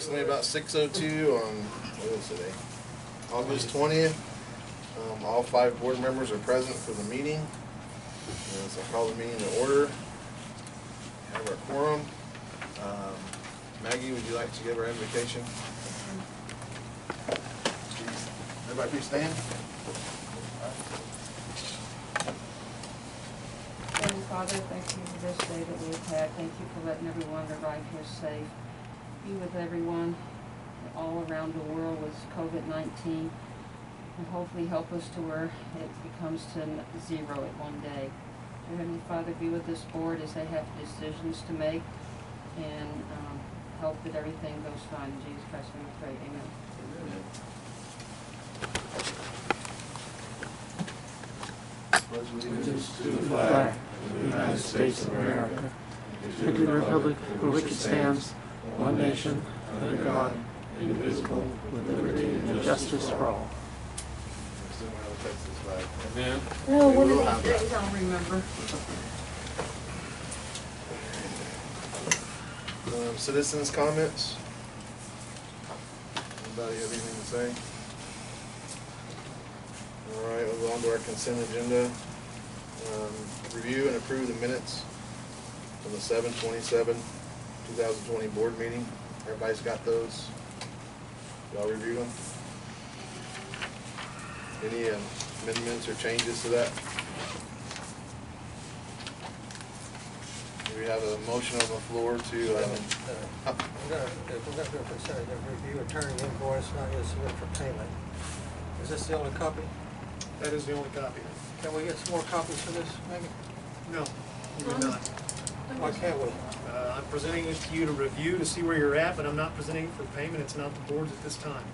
approximately about 6:02 on, what is today? August 20th. All 5 board members are present for the meeting. So I'll call the meeting to order. Have our quorum. Maggie, would you like to give our invocation? Everybody please stand. Heavenly Father, thank you for this day that we've had. Thank you for letting everyone arrive here safe. Be with everyone all around the world with COVID-19, and hopefully help us to where it becomes to zero at one day. And Heavenly Father, be with this board as they have decisions to make, and help that everything goes fine. In Jesus Christ's name we pray. Amen. Amen. Allegiance to the flag of the United States of America, and to the republic for which it stands, one nation, under God, indivisible, with liberty and justice for all. Amen. No, one of these days I'll remember. Citizens' comments? Anybody have anything to say? Alright, we'll go on to our consent agenda. Review and approve the minutes from the 7/27/2020 board meeting. Everybody's got those? Y'all review them? Any amendments or changes to that? We have a motion on the floor to, If we're gonna do a consent agenda, review attorney invoice, not yet submit for payment. Is this the only copy? That is the only copy. Can we get some more copies for this, Megan? No, you would not. Why can't we? I'm presenting it to you to review, to see where you're at, but I'm not presenting it for payment. It's not the board's at this time.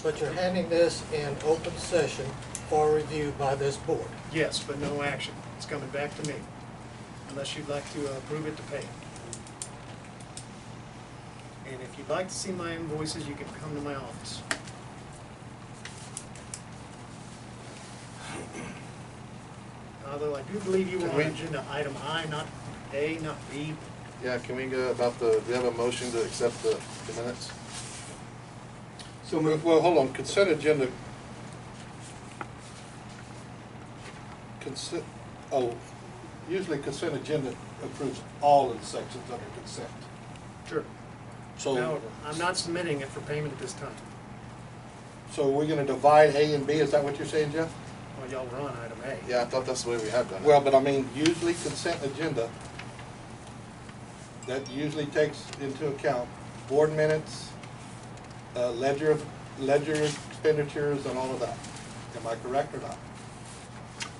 But you're handing this in open session for review by this board. Yes, but no action. It's coming back to me, unless you'd like to approve it to pay it. And if you'd like to see my invoices, you can come to my office. Although I do believe you were on agenda item I, not A, not B. yeah, can we go about do we have a motion to accept the minutes? So, well, hold on, consent agenda. Usually consent agenda approves all of the sections under consent. Sure. So, No, I'm not submitting it for payment at this time. so we're gonna divide A and B, is that what you're saying, Jeff? Well, y'all were on item A. Yeah, I thought that's the way we have done it. Well, but I mean, usually consent agenda, that usually takes into account board minutes, ledger expenditures and all of that. Am I correct or not?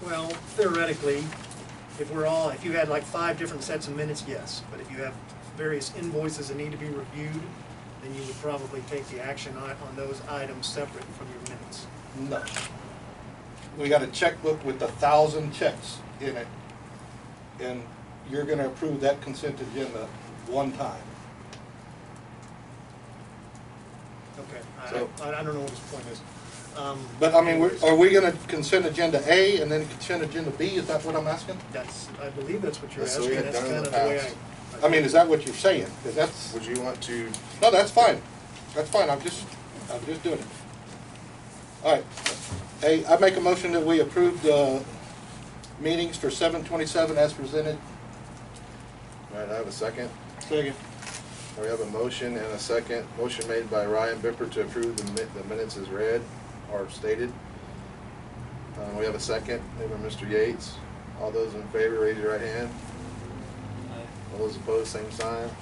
Well, theoretically, if you had like 5 different sets of minutes, yes. But if you have various invoices that need to be reviewed, then you would probably take the action on those items separate from your minutes. No. We got a checkbook with 1,000 checks in it, and you're gonna approve that consent agenda one time. Okay, So- I don't know what his point is. But I mean, are we gonna consent agenda A and then consent agenda B? Is that what I'm asking? I believe that's what you're That's the asking. way it's That's done in kind the of the way past. I mean, is that what you're saying? 'Cause that's, Would you want to, no, that's fine. That's fine, I'm just doing it. All right. Hey, I make a motion that we approve the meetings for 7/27 as presented. all right, I have a second. Second. We have a motion and a second. Motion made by Ryan Bipper to approve the minutes as read or stated. We have a second, made by Mr. Yates. All those in favor, raise your right hand. All those opposed, same sign.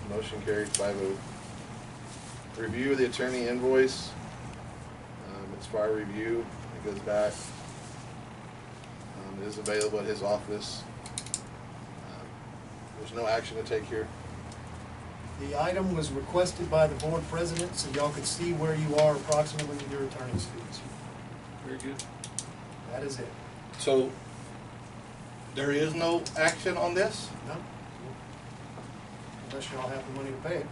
Motion carried 5-0. Review of the attorney invoice. It's for our review. It goes back. It is available at his office. There's no action to take here. The item was requested by the board president, so y'all could see where you are approximately with your attorney's fees. Very good. That is it. So, there is no action on this? No? Unless y'all have the money to pay it.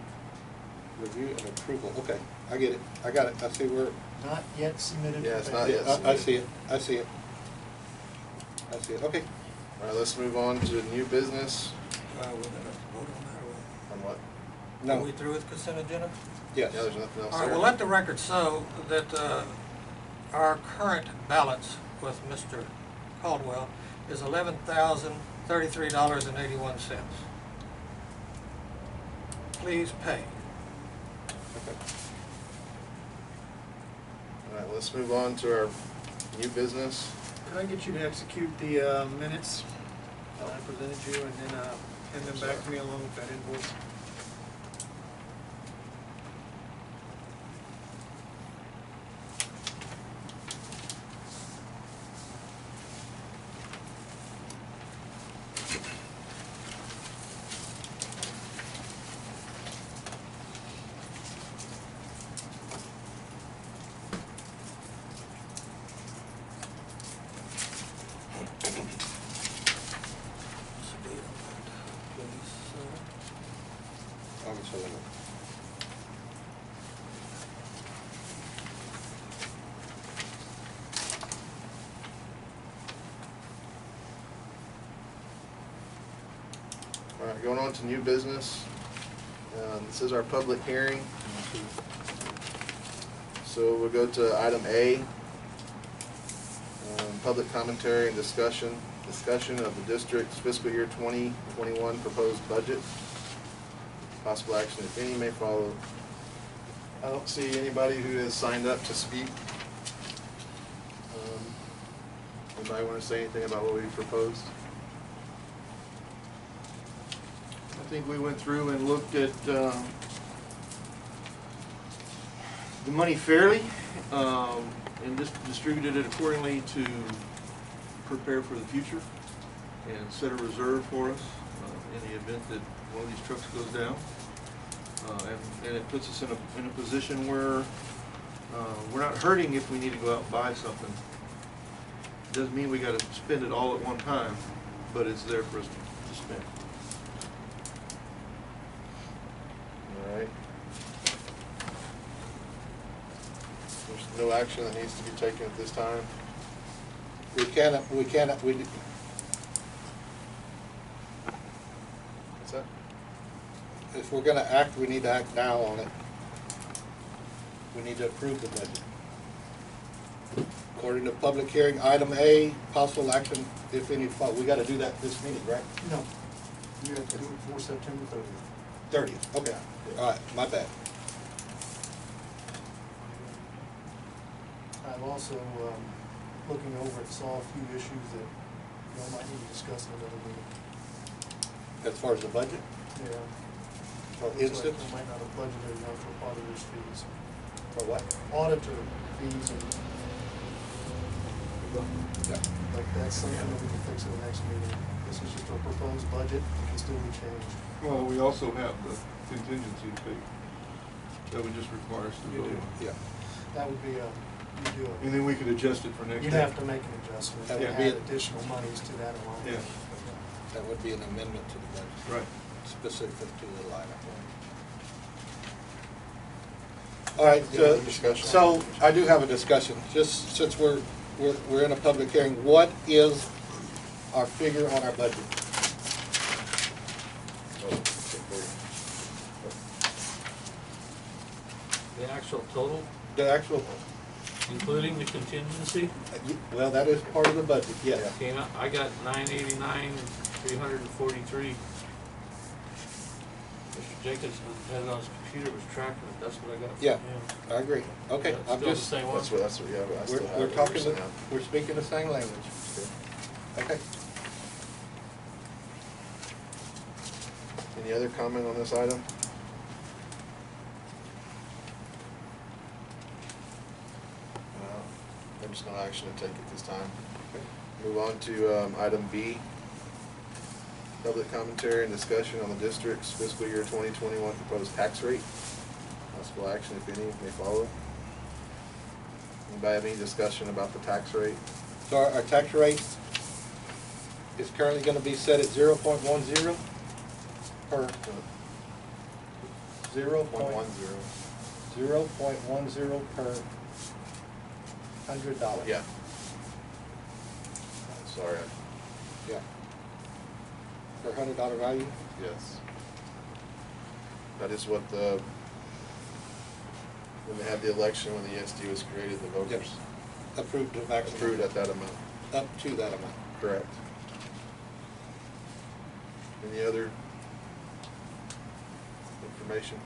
Review and approval, okay, I get it, I got it, I see where, Not yet submitted. Yeah, for it's not payment. yet. I see it, I see it. I see it, okay. All right, let's move on to new business. We're gonna vote on that or what? On what? Are we through with consent agenda? Yeah, there's nothing else. All right, there. well, let the record show that our current balance with Mr. Caldwell is $11,033.81. Please pay. Okay. All right, let's move on to our new business. Could I get you to execute the minutes that I presented you and then hand them back to me along with that invoice? August 11th. All right, going on to new business. This is our public hearing. So we'll go to item A. Public commentary and discussion of the district's fiscal year 2021 proposed budget. Possible action, if any, may follow. I don't see anybody who has signed up to speak. Anybody want to say anything about what we proposed? I think we went through and looked at the money fairly and just distributed it accordingly to prepare for the future and set a reserve for us in the event that one of these trucks goes down. And it puts us in a position where we're not hurting if we need to go out and buy something. Doesn't mean we got to spend it all at one time, but it's there for us to spend. All right. There's no action that needs to be taken at this time. We cannot, What's that? if we're gonna act, we need to act now on it. We need to approve the budget. According to public hearing, item A, possible action, if any, we gotta do that this meeting, right? No. You have to do it before September 30th. 30th, okay. All right, my bad. I've also, looking over it, saw a few issues that y'all might need to discuss in another meeting. As far as the budget, Yeah. for Looks like instance, we might not have budgeted enough for auditors' fees. for what? Auditor fees and, Yeah. like, that's something that we can fix in the next meeting. This is just a proposed budget, it can still be changed. Well, we also have the contingency fee that would just require us to You vote do. on. Yeah. That would be you do And then we could adjust it for next You'd year. have to make an adjustment, That and would be add it. additional monies to that line. Yeah. That would be an amendment to the budget. Right. Specific to the line item. All right, Any other discussion? so I do have a discussion, just since we're in a public hearing. What is our figure on our budget? The actual total, The actual, including the contingency, well, that is part of the budget, yes. came out, I got 989,343. Mr. Jacobs had it on his computer, was tracking it, that's what I got from Yeah. him. I agree. Okay, That's I'm still the just, same one? That's what, yeah, I still have we're it. talking, We're now. we're speaking the same language. Okay. Any other comment on this item? There's no action to take at this time. Move on to item B. Public commentary and discussion on the district's fiscal year 2021 proposed tax rate. Possible action, if any, may follow. Anybody have any discussion about the tax rate? So our tax rate is currently gonna be set at 0.10 per, 0.10. 0.10 per $100. Yeah. Sorry, Yeah. Per $100 value? yes. That is what the, when they had the election, when the ESD was created, the voters Yes. Approved the maximum. approved at that amount. Up to that amount. Correct. Any other information,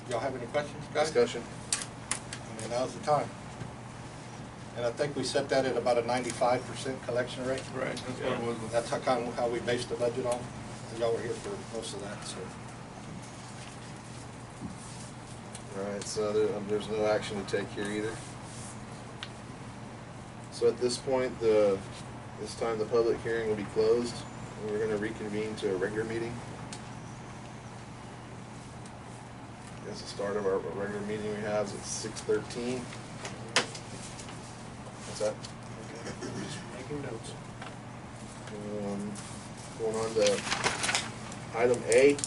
Y'all have any questions, guys? discussion? I mean, now's the time. And I think we set that at about a 95% collection rate. Right, that's what it was. That's how we based the budget on. And y'all were here for most of that, so. All right, so there's no action to take here either. So at this point, this time the public hearing will be closed, and we're gonna reconvene to a regular meeting. I guess the start of our regular meeting we have is at 6:13. What's that? Just making notes. Going on to item A,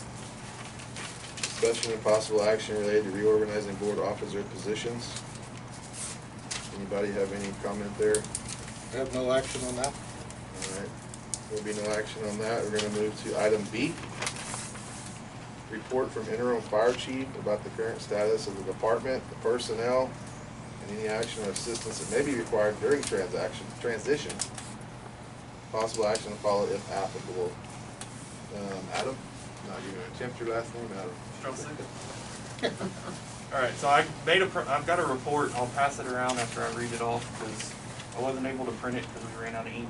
discussion and possible action related to reorganizing board officer positions. Anybody have any comment there? We have no action on that. All right, there'll be no action on that. We're gonna move to item B. Report from interim fire chief about the current status of the department, the personnel, and any action or assistance that may be required during transition. Possible action to follow if applicable. Adam, not you gonna attempt your last name, Adam. All right, so I've got a report. I'll pass it around after I read it off because I wasn't able to print it because we ran out of ink.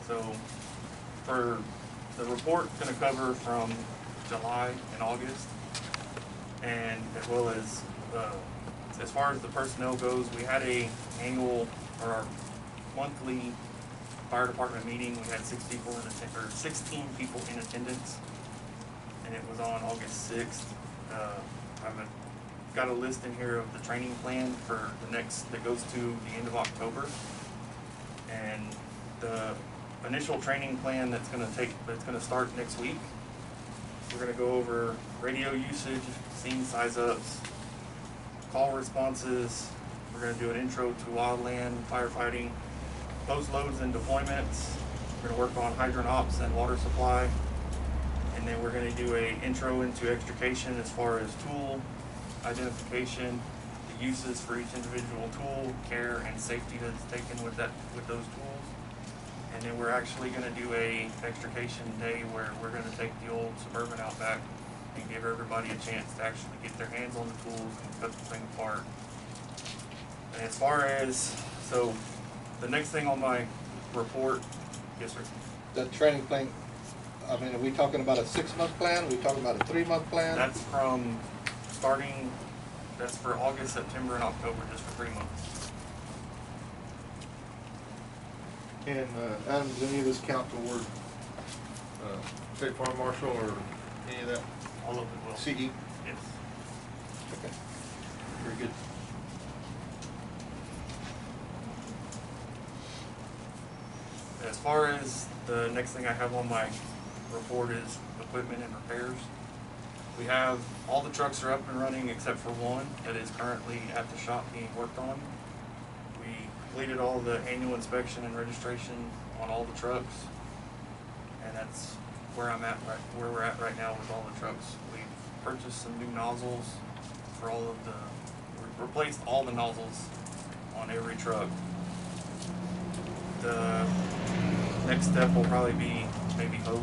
So for the report, going to cover from July and August, and as far as the personnel goes, we had a annual or our monthly fire department meeting. We had 16 people in attendance, and it was on August 6th. I've got a list in here of the training plan for the next, that goes to the end of October. And the initial training plan that's gonna start next week, we're gonna go over radio usage, scene size ups, call responses. We're gonna do an intro to wildland firefighting, post loads and deployments. We're gonna work on hydrant ops and water supply. And then we're gonna do a intro into extrication as far as tool identification, the uses for each individual tool, care and safety that's taken with those tools. And then we're actually gonna do a extrication day where we're gonna take the old Suburban out back and give everybody a chance to actually get their hands on the tools and cut the thing apart. And as far as, so the next thing on my report, yes sir? The training plan, I mean, are we talking about a 6-month plan? Are we talking about a 3-month plan? That's from starting, that's for August, September, and October, just for 3 months. And Adam, does any of this count toward State Farm Marshal or any of that? All of it will. CE? Yes. Okay. Very good. As far as the next thing I have on my report is equipment and repairs. We have, all the trucks are up and running except for one that is currently at the shop being worked on. We completed all the annual inspection and registration on all the trucks. And that's where where we're at right now with all the trucks. We've purchased some new nozzles for all of we replaced all the nozzles on every truck. The next step will probably be maybe hose,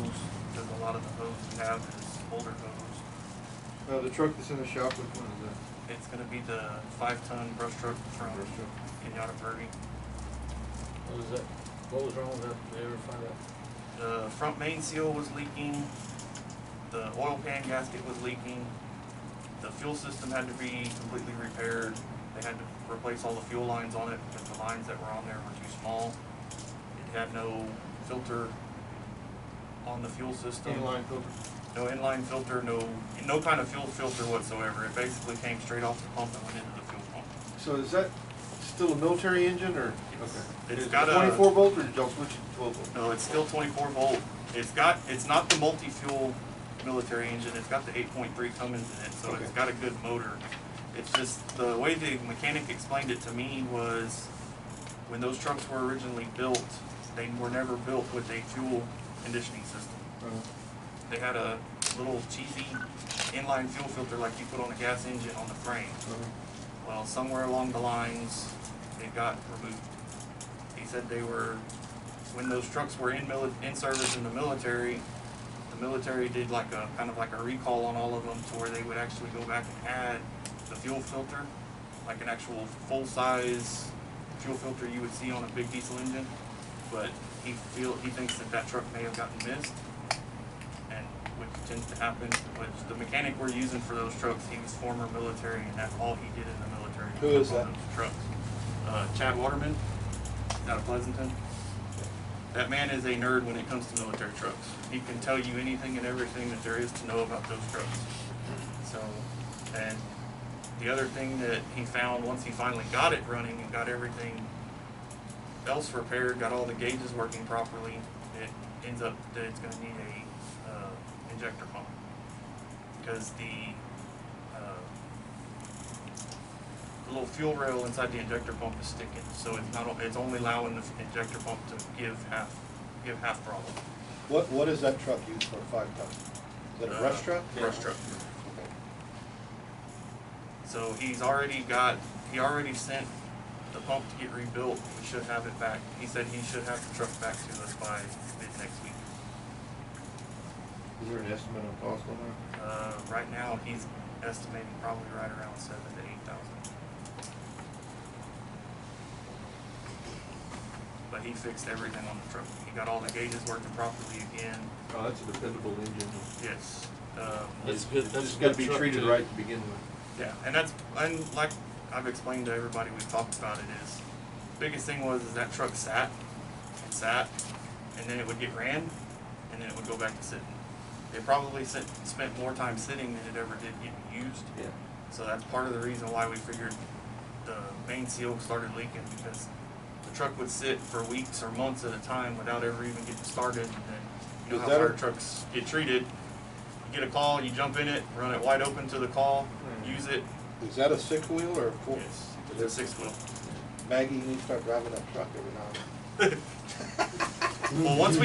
because a lot of the hose we have is older hose. The truck that's in the shop, which one is that? It's gonna be the 5-ton brush truck from Kenyatta Purdy. What was that? What was wrong with that? Did they ever find out? The front main seal was leaking, the oil pan gasket was leaking, the fuel system had to be completely repaired. They had to replace all the fuel lines on it because the lines that were on there were too small. It had no filter on the fuel system. Inline filter? No inline filter, no kind of fuel filter whatsoever. It basically came straight off the pump and went into the fuel pump. So is that still a military engine or? Yes. Okay. It's Is it got a 24 volt or did y'all switch it to 12 volt? No, it's still 24 volt. It's not the multi-fuel military engine. It's got the 8.3 Cummins in it, so Okay. it's got a good motor. It's just the way the mechanic explained it to me was when those trucks were originally built, they were never built with a fuel conditioning system. They had little cheesy inline fuel filter like you put on a gas engine on the frame. Well, somewhere along the lines, it got removed. He said they were, when those trucks were in service in the military did like a kind of like a recall on all of them to where they would actually go back and add the fuel filter, like an actual full-size fuel filter you would see on a big diesel engine. But he thinks that truck may have gotten missed, and which tends to happen. Which the mechanic we're using for those trucks, he was former military, and that's all he did in the military. Who is on that? Those trucks. Chad Waterman, out of Pleasanton. That man is a nerd when it comes to military trucks. He can tell you anything and everything that there is to know about those trucks. So, and the other thing that he found once he finally got it running and got everything else repaired, got all the gauges working properly, it ends up that it's going to need a injector pump, because the little fuel rail inside the injector pump is sticking, so it's only allowing the injector pump to give half throttle. What is that truck used for, 5 ton? Is that a brush truck? Brush truck. Okay. So he already sent the pump to get rebuilt. We should have it back. He said he should have the truck back to us by mid next week. Is there an estimate on cost on that? Right now he's estimating probably right around $7,000 to $8,000. But he fixed everything on the truck. He got all the gauges working properly again. Oh, that's a dependable engine. Yes. That's good. That's It's a gotta good be truck, treated too. right to begin with. Yeah, and like I've explained to everybody we've talked about it is, biggest thing was that truck sat, and then it would get ran, and then it would go back to sitting. It probably spent more time sitting than it ever did getting used. Yeah. So that's part of the reason why we figured the main seal started leaking, because the truck would sit for weeks or months at a time without ever even getting started. And then you know Is how that fire a- trucks get treated. You get a call, you jump in it, run it wide open to the call, use it. Is that a 6-wheel or a 4? Yes, it's a 6-wheel. Maggie, you need to start driving that truck every now and then. Well, once we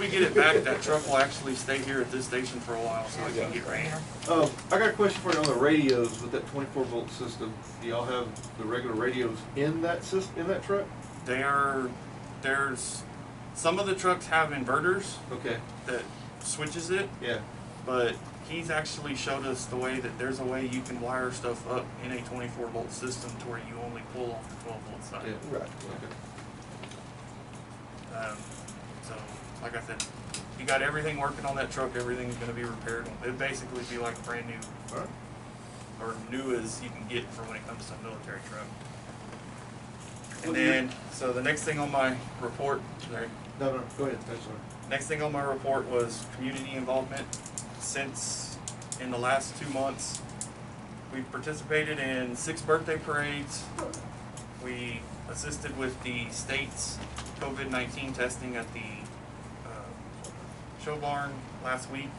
get it back, that truck will actually stay here at this station for a while, so it can get ran. I got a question for you on the radios with that 24-volt system. Do y'all have the regular radios in that system, in that truck? There's some of the trucks have inverters Okay. that switches it, Yeah. but he's actually showed us the way that there's a way you can wire stuff up in a 24-volt system to where you only pull off the 12-volt side. Yeah. Right. Okay. So, like I said, he got everything working on that truck. Everything's going to be repaired. It'd basically be like brand new, All right. or new as you can get for when it comes to a military truck. And What do you- then, so the next thing on my report, sorry, No, go ahead. That's all right. next thing on my report was community involvement. Since in the last 2 months, we've participated in 6 birthday parades. We assisted with the state's COVID-19 testing at the show barn last week,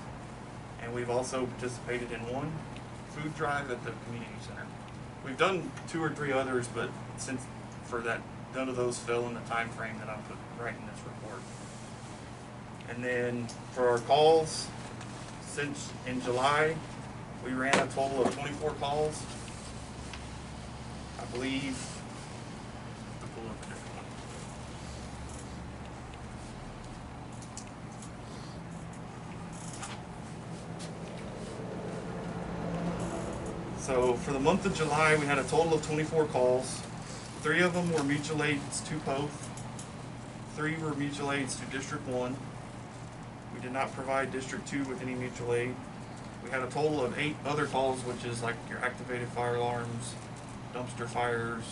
and we've also participated in 1 food drive at the community center. We've done 2 or 3 others, but since for that, none of those fell in the time frame that I put right in this report. And then for our calls, since in July, we ran a total of 24 calls. I believe, I'll pull up a different one. So for the month of July, we had a total of 24 calls. 3 of them were mutual aids to Poth. 3 were mutual aids to District 1. We did not provide District 2 with any mutual aid. We had a total of 8 other calls, which is like your activated fire alarms, dumpster fires,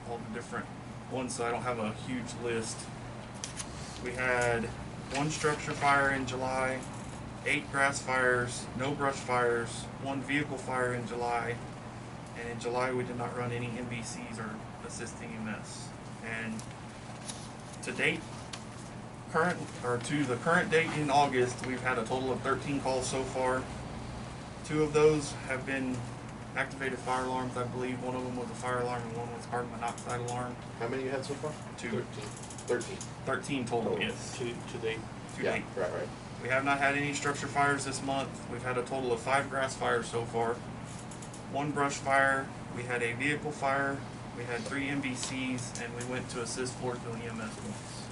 all the different ones, so I don't have a huge list. We had 1 structure fire in July, 8 grass fires, no brush fires, 1 vehicle fire in July, and in July we did not run any MVCs or assisting EMS. And to date, to the current date in August, we've had a total of 13 calls so far. 2 of those have been activated fire alarms, I believe. 1 of them was a fire alarm and 1 was carbon monoxide alarm. How many you had so far? 2. 13. 13 total, yes. To date. To Yeah, date. right. We have not had any structure fires this month. We've had a total of 5 grass fires so far. 1 brush fire. We had a vehicle fire. We had 3 MVCs, and we went to assist Floresville EMS once.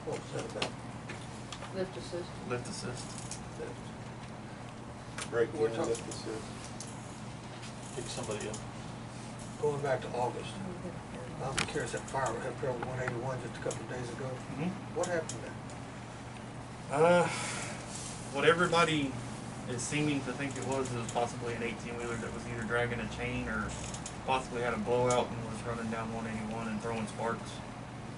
What was that about? Lift assist. Lift assist. Break We're in, talking- lift assist. Pick somebody up. Going back to August, I'm curious, that fire we had up here on 181 just a couple of days ago. What happened there? What everybody is seeming to think it was possibly an 18-wheeler that was either dragging a chain or possibly had a blowout and was running down 181 and throwing sparks.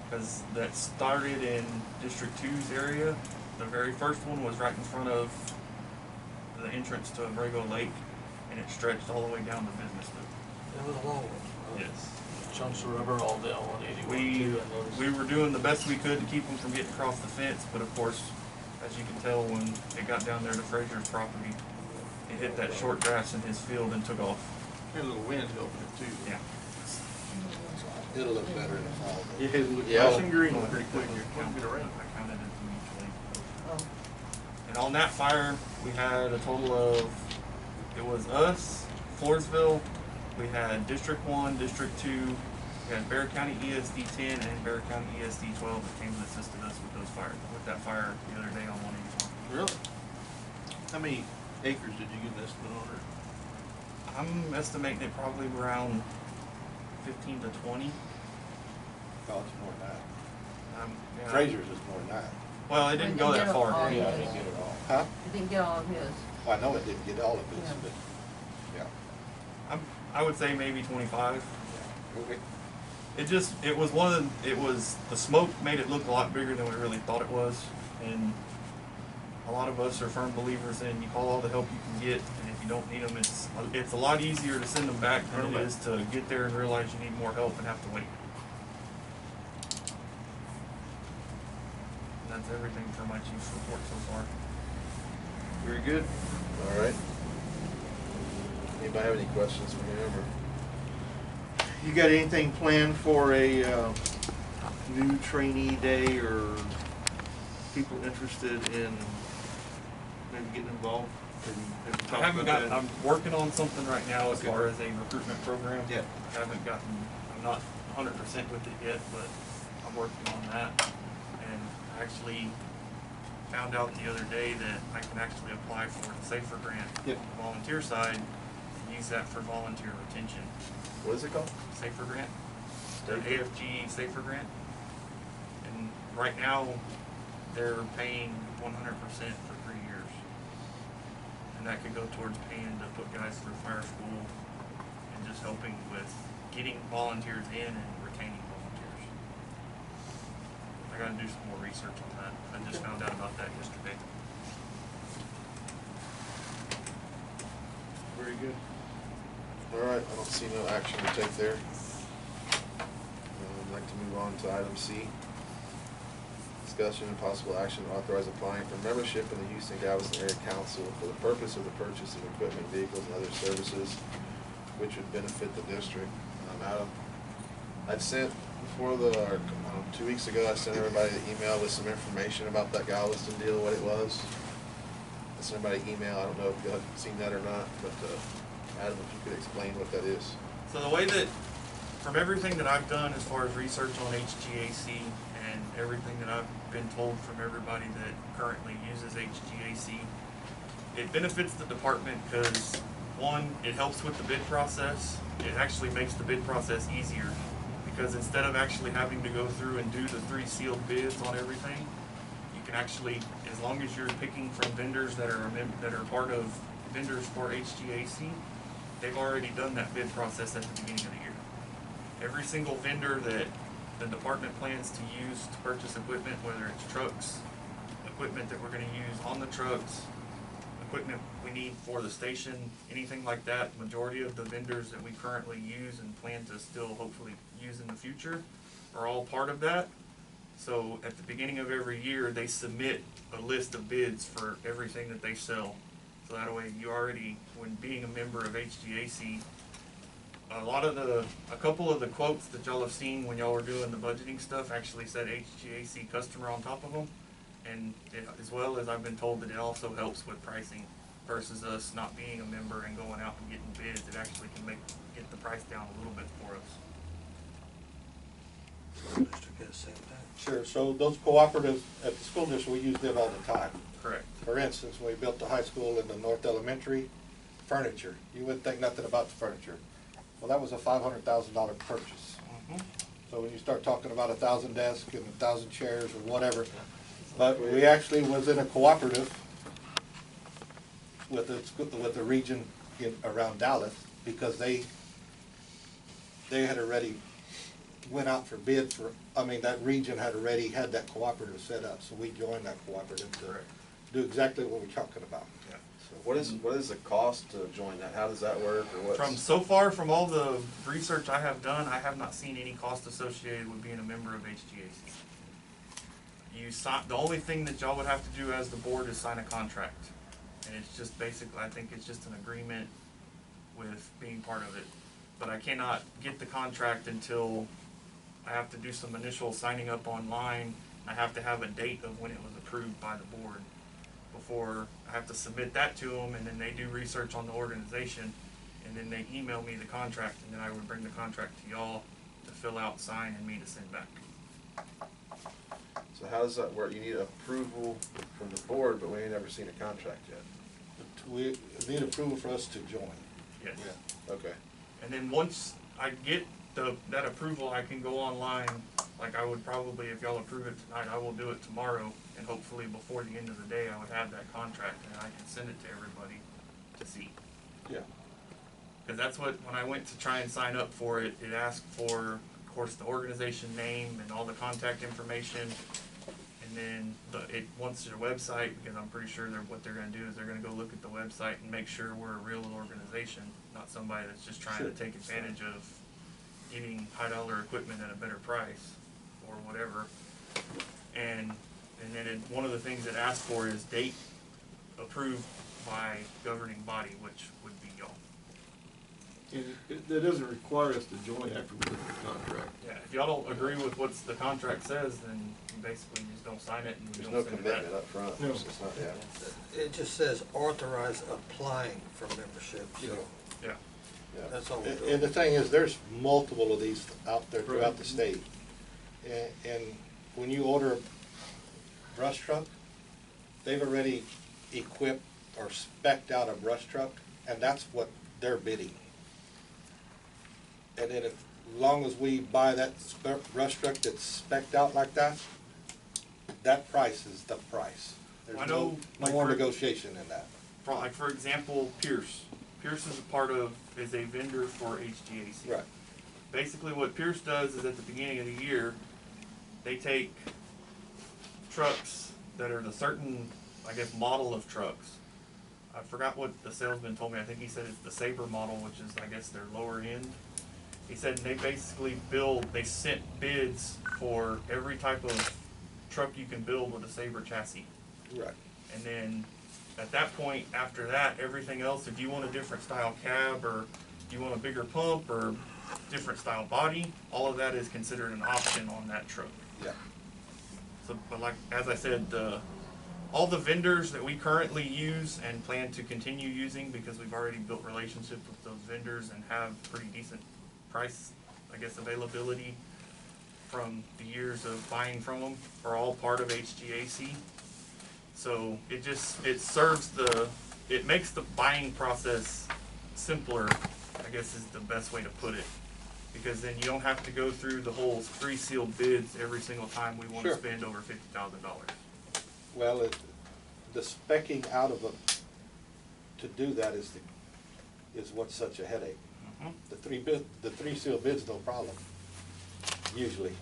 Because that started in District 2's area. The very first one was right in front of the entrance to Abrego Lake, and it stretched all the way down to Business Loop. It was a long one. Yes. Chunks of rubber all down 181 We, too, I noticed. we were doing the best we could to keep them from getting across the fence, but of course, as you can tell, when it got down there to Frazier's property, it hit that short grass in his field and took off. Had a little wind helping it too. Yeah. It'll look better in the fall. Yeah, it looked Yeah. nice and green pretty quick. I Quite a bit of rain. counted it mutually. And on that fire, we had a total of, it was us, Floresville, we had District 1, District 2, we had Bear County ESD 10 and Bear County ESD 12 that came and assisted us with those fires, with that fire the other day on 181. Really? How many acres did you get an estimate on it? I'm estimating it probably around 15 to 20. Oh, it's more than that. Yeah. Frazier's is more than that. Well, it didn't go that All far. right. Yeah, I didn't get it all. Huh? You didn't get all of his. Well, I know it didn't get all of this, Yeah. but, yeah. I would say maybe 25. Okay. It was one of the, the smoke made it look a lot bigger than we really thought it was. And a lot of us are firm believers in you call all the help you can get, and if you don't need them, it's a lot easier to send them back than it is to get there and realize you need more help and have to wait. And that's everything for my chief's report so far. Very good. All right. Anybody have any questions for him or? You got anything planned for a new trainee day or people interested in maybe getting involved? Have you I talked haven't about got, that? I'm working on something right now as Okay. far as a recruitment program. Yeah. I'm not 100% with it yet, but I'm working on that. And I actually found out the other day that I can actually apply for the SAFER grant Yep. on the volunteer side and use that for volunteer retention. What is it called? SAFER grant, the AFG SAFER grant. And right now, they're paying 100% for 3 years. And that could go towards paying to put guys through fire school and just helping with getting volunteers in and retaining volunteers. I gotta do some more research on that. I just found out about that yesterday. Very good. All right, I don't see no action to take there. I'd like to move on to item C. Discussion and possible action to authorize applying for membership in the Houston-Galveston Area Council for the purpose of the purchase of equipment, vehicles, and other services which would benefit the district. Adam, I'd sent before 2 weeks ago, I sent everybody an email with some information about that Galveston deal, what it was. I sent everybody an email, I don't know if you have seen that or not, but Adam, if you could explain what that is. So the way that, from everything that I've done as far as research on HGAC and everything that I've been told from everybody that currently uses HGAC, it benefits the department because, one, it helps with the bid process. It actually makes the bid process easier because instead of actually having to go through and do the 3 sealed bids on everything, you can actually, as long as you're picking from vendors that are part of vendors for HGAC, they've already done that bid process at the beginning of the year. Every single vendor that the department plans to use to purchase equipment, whether it's trucks, equipment that we're going to use on the trucks, equipment we need for the station, anything like that, majority of the vendors that we currently use and plan to still hopefully use in the future are all part of that. So at the beginning of every year, they submit a list of bids for everything that they sell. So that way you already, when being a member of HGAC, a couple of the quotes that y'all have seen when y'all were doing the budgeting stuff actually said HGAC customer on top of them. And it, as well as I've been told that it also helps with pricing versus us not being a member and going out and getting bids. It actually can get the price down a little bit for us. District has the same thing. Sure, so those cooperatives at the school district, we use them all the time. Correct. For instance, when we built the high school in the North Elementary, furniture, you wouldn't think nothing about the furniture. Well, that was a $500,000 purchase. So when you start talking about 1,000 desks and 1,000 chairs or whatever, but we actually was in a cooperative with the region around Dallas, because they had already went out for bids for, I mean, that region had already had that cooperative set up, so we joined that cooperative to do exactly what we're talking about. Yeah. So what is the cost to join that? How does that work, or what's? From all the research I have done, I have not seen any cost associated with being a member of HGAC. The only thing that y'all would have to do as the board is sign a contract. And it's just basically, I think it's just an agreement with being part of it. But I cannot get the contract until I have to do some initial signing up online. I have to have a date of when it was approved by the board before I have to submit that to them, and then they do research on the organization, and then they email me the contract, and then I would bring the contract to y'all to fill out, sign, and me to send back. So how does that work? You need approval from the board, but we ain't never seen a contract yet. We need approval for us to join. Yes. Yeah. Okay. And then once I get that approval, I can go online, like I would probably, if y'all approve it tonight, I will do it tomorrow, and hopefully before the end of the day, I would have that contract, and I can send it to everybody to see. Yeah. Because that's what, when I went to try and sign up for it, it asked for, of course, the organization name and all the contact information, and then wants your website, because I'm pretty sure what they're going to do is they're going to go look at the website and make sure we're a real organization, not somebody that's just trying to take advantage of getting high-dollar equipment at a better price or whatever. And then one of the things it asks for is date approved by governing body, which would be y'all. And that doesn't require us to join after we look at the contract. Yeah, if y'all don't agree with what the contract says, then you basically just don't sign it and you There's don't no send it back. commitment up front. No. It's just not, yeah. It just says authorize applying for membership, so Yeah. Yeah. that's all we're And doing. the thing is, there's multiple of these out there throughout the state. And when you order a brush truck, they've already equipped or spec'd out a brush truck, and that's what they're bidding. And then as long as we buy that brush truck that's spec'd out like that, that price is the price. I There's know, no like more for- negotiation in that. For example, Pierce. Pierce is a vendor for HGAC. Right. Basically what Pierce does is at the beginning of the year, they take trucks that are the certain, I guess, model of trucks. I forgot what the salesman told me. I think he said it's the Sabre model, which is, I guess, their lower end. He said they basically they sent bids for every type of truck you can build with a Sabre chassis. Right. And then at that point, after that, everything else, if you want a different style cab, or you want a bigger pump, or different style body, all of that is considered an option on that truck. Yeah. So, but like, as I said, all the vendors that we currently use and plan to continue using, because we've already built relationships with those vendors and have pretty decent price, I guess, availability from the years of buying from them, are all part of HGAC. So it makes the buying process simpler, I guess is the best way to put it. Because then you don't have to go through the whole pre-sealed bids every single time we want to Sure. spend over $50,000. Well, the specking out of to do that is what's such a headache. Mhm. The three sealed bid's no problem, usually.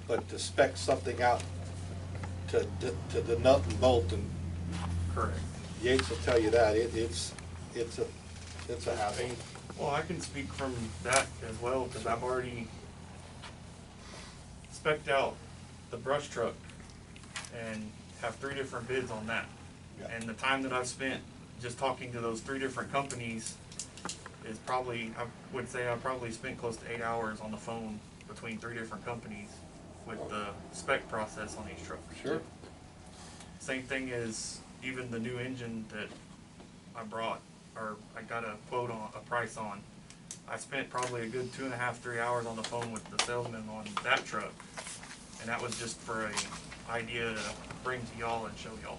But to spec something out to the nut and bolt, and Correct. Yates will tell you that, it's a hassle. Well, I can speak from that as well, because I've already spec'd out the brush truck and have 3 different bids on that. Yeah. And the time that I've spent just talking to those 3 different companies is probably, I would say I probably spent close to 8 hours on the phone between 3 different companies with the spec process on each truck. Sure. same thing as even the new engine that I brought, or I got a quote on, a price on. I spent probably a good 2.5, 3 hours on the phone with the salesman on that truck. And that was just for a idea to bring to y'all and show y'all.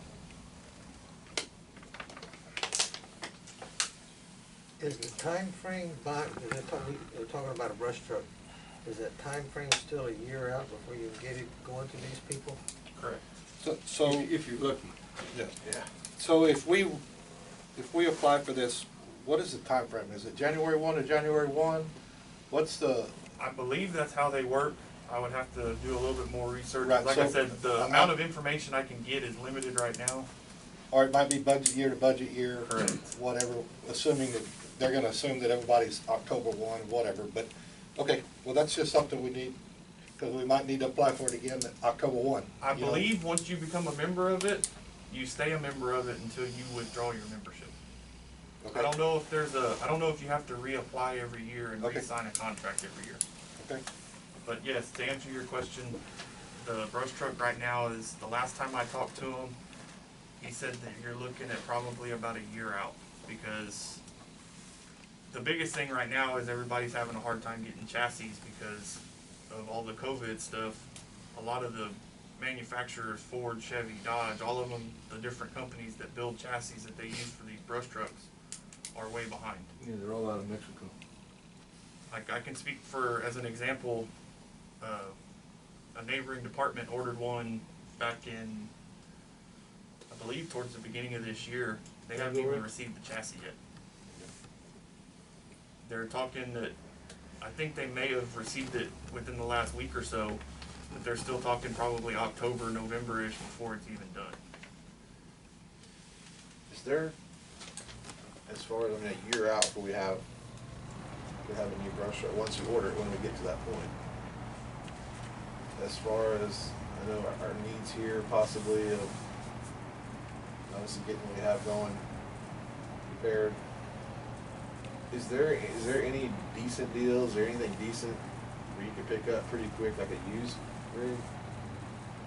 Is the time frame they're talking about a brush truck, is that time frame still a year out before you get it going to these people? Correct. So If you're lucky. yeah. Yeah. So if we apply for this, what is the time frame? Is it January 1 to January 1? What's the? I believe that's how they work. I would have to do a little bit more research. Right, Like I so- said, the amount of information I can get is limited right now. Or it might be budget year to budget year. Correct. Whatever, assuming that, they're gonna assume that everybody's October 1, whatever, but, okay, well, that's just something we need, because we might need to apply for it again October 1. I you know? believe once you become a member of it, you stay a member of it until you withdraw your membership. Okay. I don't know if I don't know if you have to reapply every year and Okay. re-sign a contract every year. Okay, But yes, to answer your question, the brush truck right now is, the last time I talked to him, he said that you're looking at probably about a year out, because the biggest thing right now is everybody's having a hard time getting chassis because of all the COVID stuff. A lot of the manufacturers, Ford, Chevy, Dodge, all of them, the different companies that build chassis that they use for these brush trucks are way behind. Yeah, they're all out of Mexico. Like, I can speak for, as an example, a neighboring department ordered one back in, I believe towards the beginning of this year. They haven't even received the chassis yet. They're talking that, I think they may have received it within the last week or so, but they're still talking probably October, November-ish before it's even done. Is there, as far as, I mean, a year out before we have a new brush truck, once you order it, when we get to that point? As far as, I know our needs here possibly of obviously getting what we have going prepared. Is there any decent deals or anything decent where you can pick up pretty quick, like a used rig?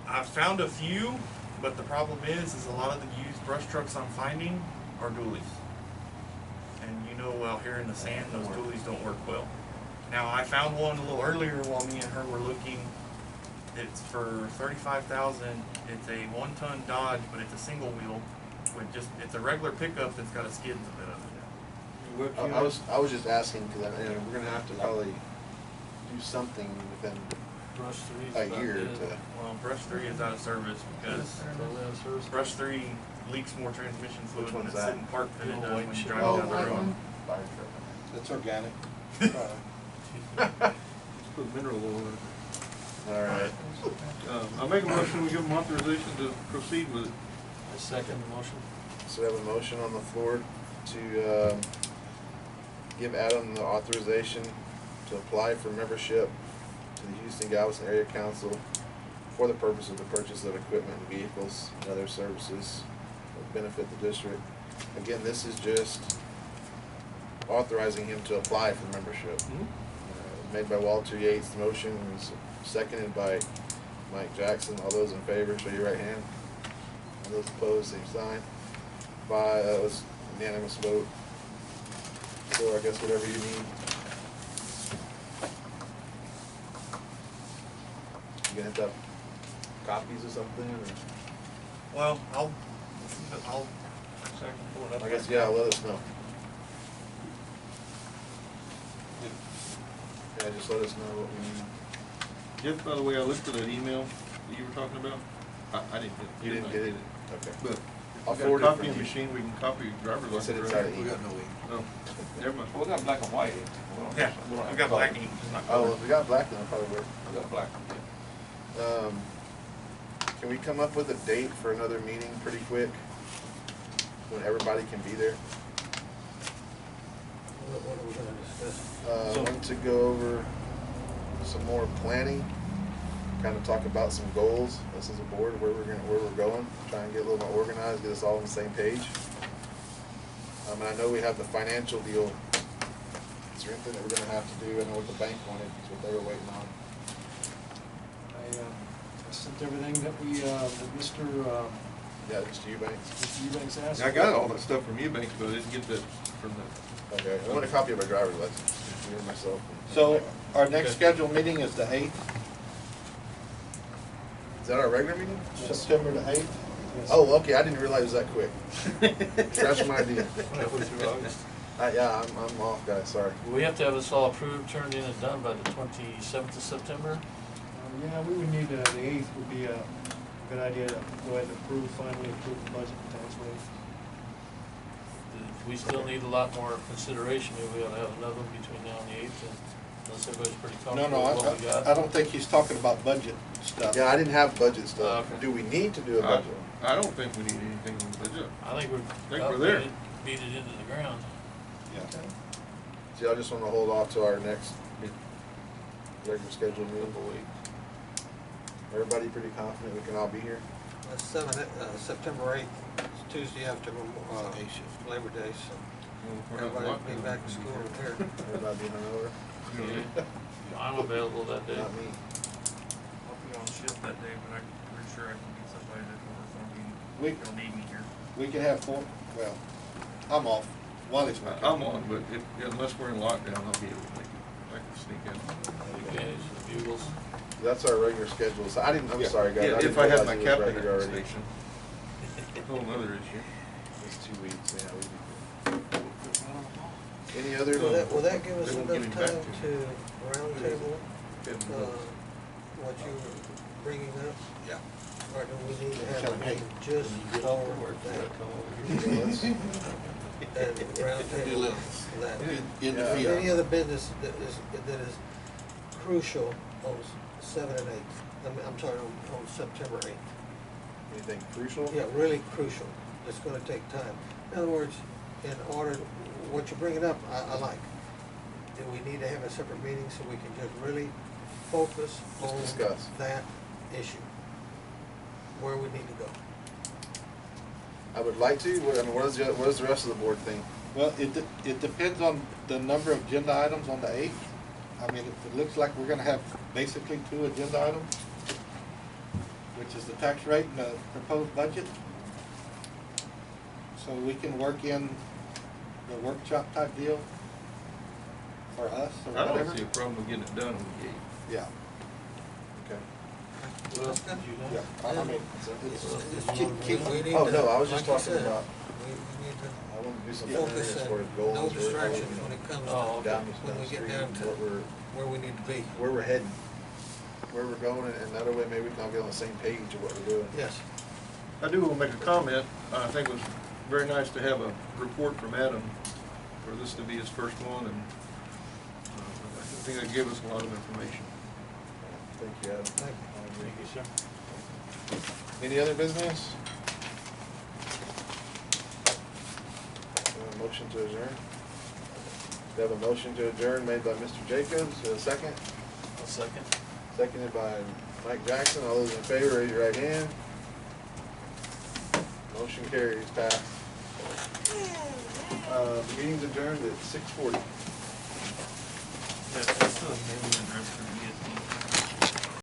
I've found a few, but the problem is a lot of the used brush trucks I'm finding are dualies. And you know, out here in the sand, those dualies don't work well. Now, I found one a little earlier while me and her were looking. It's for $35,000. It's a 1-ton Dodge, but it's a single wheel with just, it's a regular pickup that's got a skid in the bit of it. I was just asking because we're gonna have to probably do something within Brush 3 a is about year it. to. Well, Brush 3 is out of service because Totally out of service. Brush 3 leaks more transmission fluid Which when one's it's that? sitting parked than it does when you drive Oh, down the white road. one. Fire truck. it's organic. Let's put mineral oil in it. All right. I'll make a motion, we give them authorization to proceed with it. I second the motion. So we have a motion on the floor to give Adam the authorization to apply for membership to the Houston Galveston Area Council for the purpose of the purchase of equipment and vehicles and other services that benefit the district. Again, this is just authorizing him to apply for membership. Made by Walter Yates, the motion was seconded by Mike Jackson. All those in favor, show your right hand. All those opposed, same sign. That was unanimous vote. So I guess whatever you need. You gonna have to have copies or something, or? Well, I'll I guess, yeah, let us know. Yeah, just let us know what we need. Jeff, by the way, I looked at that email that you were talking about. I didn't get it. You didn't get it? Okay. But I'll if we forward got it a copying from you. machine, we can copy driver's I said license. it's right? out of ink. Oh, never mind. Well, we got black and white. Yeah, we got black ink, just not Oh, color. if we got black, then I'll probably work. We got black. Can we come up with a date for another meeting pretty quick? When everybody can be there? What are we gonna discuss? I want to go over some more planning, kind of talk about some goals, us as a board, where we're going, try and get a little more organized, get us all on the same page. And I know we have the financial deal. Is there anything that we're gonna have to do? I know what the bank wanted, is what they were waiting on. I sent everything that we, that Mr. Yeah, just Eubanks. Mr. Eubanks asked. I got all that stuff from Eubanks, but I didn't get that from the. Okay, I want a copy of my driver's license, just me and myself. So our next scheduled meeting is the 8th, Is that our regular meeting? September the 8th. Yes. Oh, okay, I didn't realize it was that quick. Scratch my idea. Halfway through August. Yeah, I'm off, guys, sorry. We have to have this all approved, turned in and done by the 27th of September. Yeah, we would need, the 8th would be a good idea to go ahead and finally approve the budget and tax rate. We still need a lot more consideration. Maybe we ought to have another one between now and the 8th, unless everybody's pretty No, comfortable with what we got. I don't think he's talking about budget stuff. Yeah, I didn't have budget stuff. Okay. Do we need to do a budget? I don't think we need anything in the budget. I think we're there. beat it into the ground. Yeah. See, I just wanna hold off to our next regular scheduled meeting. Everybody pretty confident we can all be here? That's September 8th, it's Tuesday after Labor Day, so everybody will be back in school here. Everybody be hungover? I'm available that day. Not me. I'll be on shift that day, but I'm pretty sure I can get somebody that will work on me. They'll need me here. We can have well, I'm off. Wally's not I'm coming. on, but unless we're in lockdown, I'll be able to make it. I can sneak in. Okay, so Bugles. That's our regular schedule, so I'm Yeah. sorry, guys. Yeah, didn't if I had realize my it was captain regular at the already. station. Whole other issue. It's 2 weeks, yeah. Any other? Will that give us They won't give enough him back time to to roundtable Getting what you were bringing up? Yeah. Or do we need to have Tell a me. meeting just for that? And roundtable that. In the Yeah. field. Any other business that is crucial on 7 and 8? I'm sorry, on September 8th. Anything crucial? Yeah, really crucial. It's gonna take time. In other words, in order, what you're bringing up, I like. Do we need to have a separate meeting so we can just really focus Just on discuss. that issue? Where we need to go? I would like to. What does the rest of the board think? Well, it depends on the number of agenda items on the 8th. I mean, it looks like we're gonna have basically 2 agenda items, which is the tax rate and the proposed budget. So we can work in the workshop type deal for us or I whatever. don't see a problem with getting it done on the 8th. Yeah, Okay. Well, That's good. yeah. I mean, We need Oh, to, no, I was just like you talking said, about, we need to I want to do something focus as and far as goals. no distractions when it comes Oh, to, Down when we the get street, down to where we need to be. where we're heading, where we're going, and that way maybe we can all get on the same page of what we're doing. Yes. I do want to make a comment. I think it was very nice to have a report from Adam for this to be his first one, and I think that gave us a lot of information. Thank you, Adam. Thank you. Thank you, sir. Any other business? Motion to adjourn. We have a motion to adjourn made by Mr. Jacobs. A second? A second. Seconded by Mike Jackson. All those in favor, raise your right hand. Motion carries, passed. The meeting's adjourned at 6:40. That's the mailing address for the ESD.